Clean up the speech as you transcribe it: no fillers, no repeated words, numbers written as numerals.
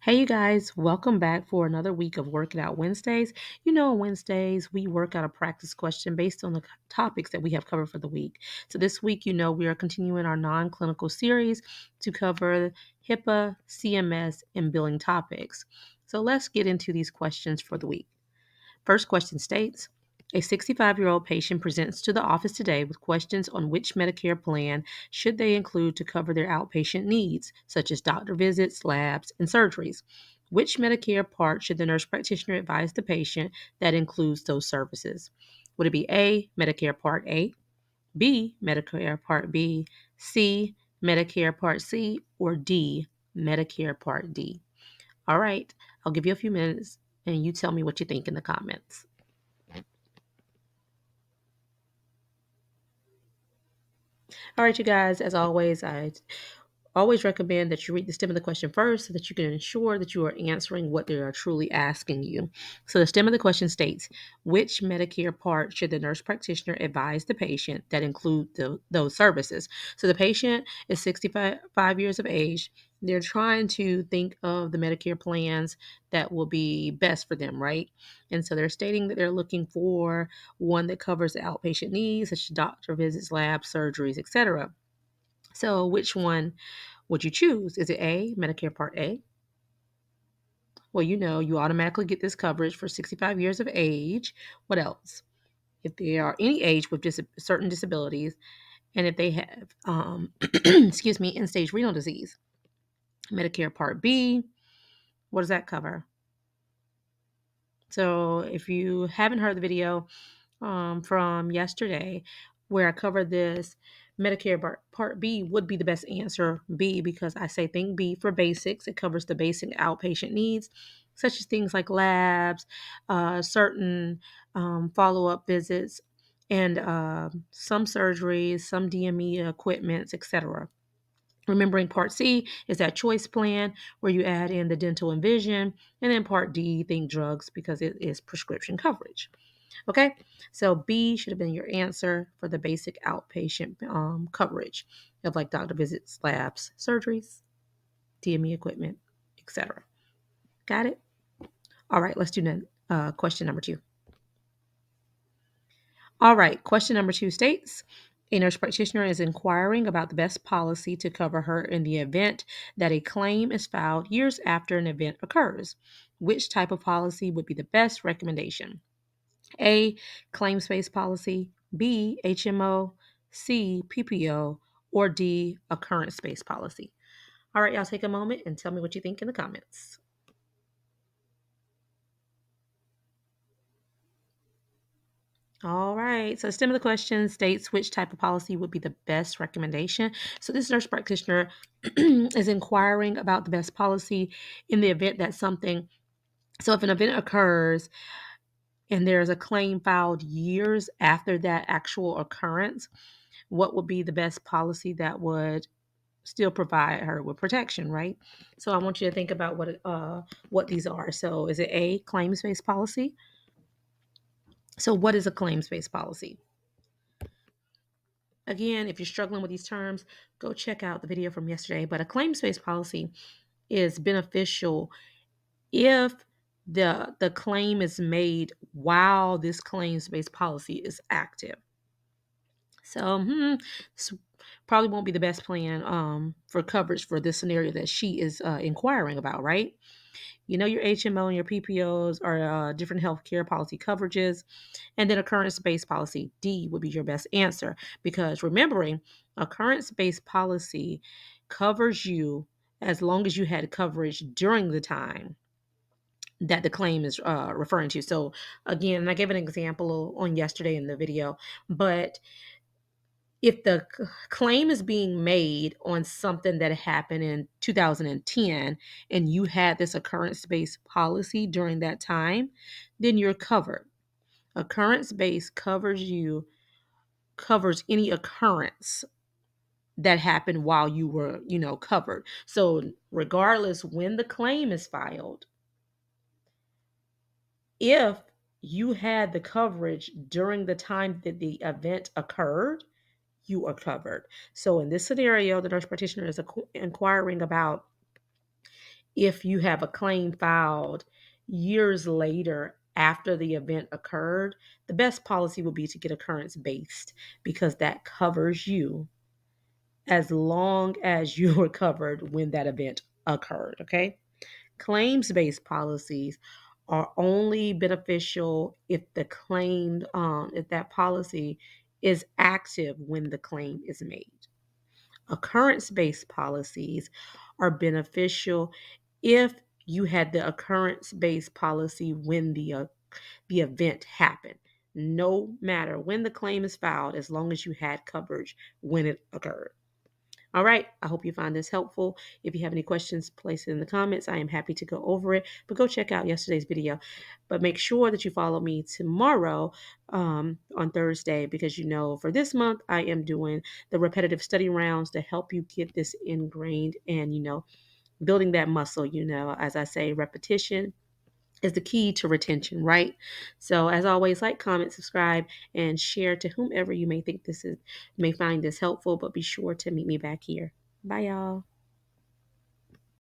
Hey, you guys, welcome back for another week of Working Out Wednesdays. On Wednesdays, we work out a practice question based on the topics that we have covered for the week. So, this week, we are continuing our non clinical series to cover HIPAA, CMS, and billing topics. So, let's get into these questions for the week. First question states a 65-year-old patient presents to the office today with questions on which Medicare plan should they include to cover their outpatient needs, such as doctor visits, labs, and surgeries. Which Medicare part should the nurse practitioner advise the patient that includes those services? Would it be A, Medicare Part A, B, Medicare Part B, C, Medicare Part C, or D, Medicare Part D? All right, I'll give you a few minutes and you tell me what you think in the comments. All right, you guys, as always, I always recommend that you read the stem of the question first so that you can ensure that you are answering what they are truly asking you. So, the stem of the question states which Medicare part should the nurse practitioner advise the patient that include those services? So, the patient is 65 years of age. They're trying to think of the Medicare plans that will be best for them, right? And so they're stating that they're looking for one that covers outpatient needs, such as doctor visits, labs, surgeries, etc. So, which one would you choose? Is it A, Medicare Part A? Well, you automatically get this coverage for 65 years of age. What else? If they are any age with certain disabilities, and if they have, excuse me, end stage renal disease. Medicare Part B, what does that cover? So, if you haven't heard the video, from yesterday where I covered this. Medicare Part B would be the best answer, B, because I say think B for basics. It covers the basic outpatient needs, such as things like labs, certain follow up visits, and some surgeries, some DME equipments, etc. Remembering Part C is that choice plan where you add in the dental and vision, and then Part D, think drugs because it is prescription coverage. Okay, so B should have been your answer for the basic outpatient coverage of like doctor visits, labs, surgeries, DME equipment, etc. Got it? All right, let's do question number two. All right, question number two states a nurse practitioner is inquiring about the best policy to cover her in the event that a claim is filed years after an event occurs. Which type of policy would be the best recommendation? A, claims based policy, B, HMO, C, PPO, or D, occurrence based policy. All right, y'all take a moment and tell me what you think in the comments. All right, so the stem of the question states which type of policy would be the best recommendation. So this nurse practitioner is inquiring about the best policy in the event that something, so if an event occurs and there's a claim filed years after that actual occurrence, what would be the best policy that would still provide her with protection, right? So I want you to think about what these are. So is it A, claims based policy? So what is a claims based policy? Again, if you're struggling with these terms, go check out the video from yesterday. But a claims based policy is beneficial if the claim is made while this claims based policy is active. So, this probably won't be the best plan for coverage for this scenario that she is inquiring about, right? Your HMO and your PPOs are different healthcare policy coverages, and then occurrence-based policy D would be your best answer because remembering occurrence-based policy covers you as long as you had coverage during the time that the claim is referring to. So again, I gave an example on yesterday in the video, but if the claim is being made on something that happened in 2010 and you had this occurrence based policy during that time, then you're covered. Occurrence based covers any occurrence that happened while you were, covered. So regardless when the claim is filed, if you had the coverage during the time that the event occurred, you are covered. So in this scenario, the nurse practitioner is inquiring about if you have a claim filed years later after the event occurred, the best policy would be to get occurrence based because that covers you as long as you were covered when that event occurred. Okay. Claims based policies are only beneficial if the claim, if that policy is active when the claim is made. Occurrence based policies are beneficial if you had the occurrence based policy when the event happened. No matter when the claim is filed, as long as you had coverage when it occurred. All right. I hope you find this helpful. If you have any questions, place it in the comments. I am happy to go over it, but go check out yesterday's video. But make sure that you follow me tomorrow on Thursday because for this month, I am doing the repetitive study rounds to help you get this ingrained and, building that muscle. As I say, repetition is the key to retention, right? So as always, like, comment, subscribe, and share to whomever you may find this helpful. But be sure to meet me back here. Bye, y'all.